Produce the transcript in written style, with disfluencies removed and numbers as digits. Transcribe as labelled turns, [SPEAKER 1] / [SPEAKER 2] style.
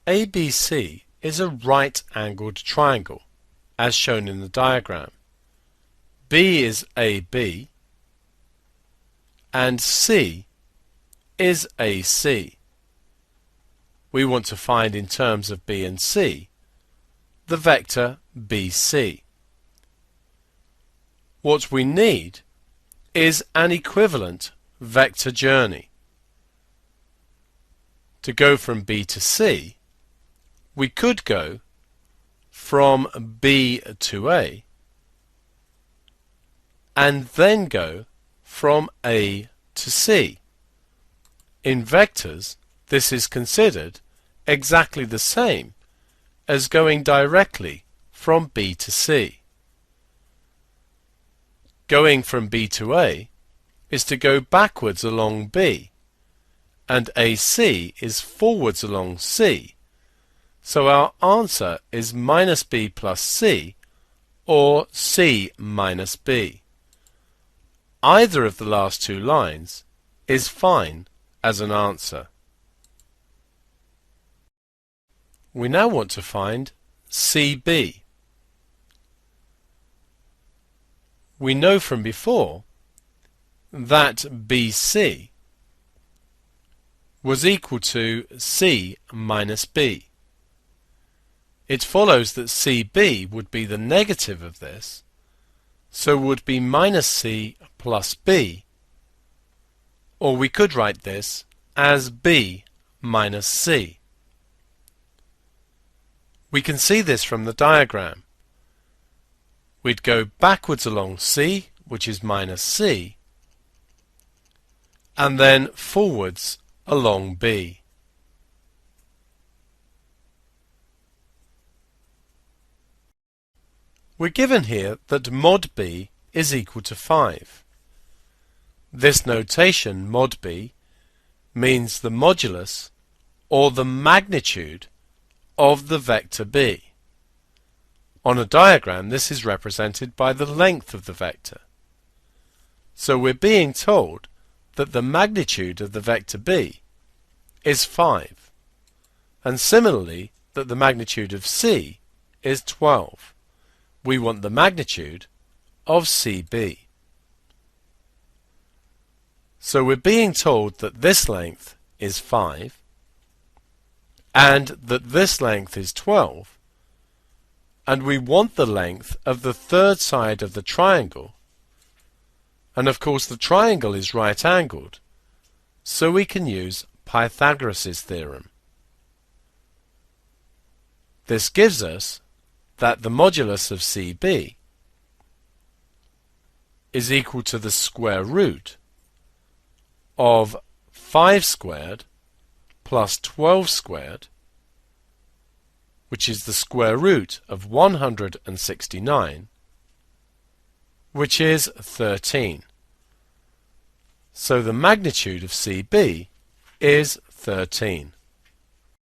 [SPEAKER 1] ABC is a right-angled triangle, as shown in the diagram. B is AB and C is AC. We want to find in terms of B and C the vector BC. What we need is an equivalent vector journey. To go from B to C, we could go from B to A and then go from A to C. In vectors, this is considered exactly the same as going directly from B to C. Going from B to A is to go backwards along B, and AC is forwards along C. So our answer is minus B plus C, or C minus B. Either of the last two lines is fine as an answer. We now want to find CB. We know from before that BC was equal to C minus B. It follows that CB would be the negative of this, so would be minus C plus B, or we could write this as B minus C. We can see this from the diagram. We'd go backwards along C, which is minus C, and then forwards along B. We're given here that mod B is equal to 5. This notation, mod B, means the modulus, or the magnitude, of the vector B. On a diagram, this is represented by the length of the vector. So we're being told that the magnitude of the vector B is 5, and similarly that the magnitude of C is 12. We want the magnitude of CB. So we're being told that this length is 5 and that this length is 12, and we want the length of the third side of the triangle, and of course the triangle is right-angled, so we can use Pythagoras' theorem. This gives us that the modulus of CB is equal to the square root of 5 squared plus 12 squared, which is the square root of 169, which is 13. So the magnitude of CB is 13.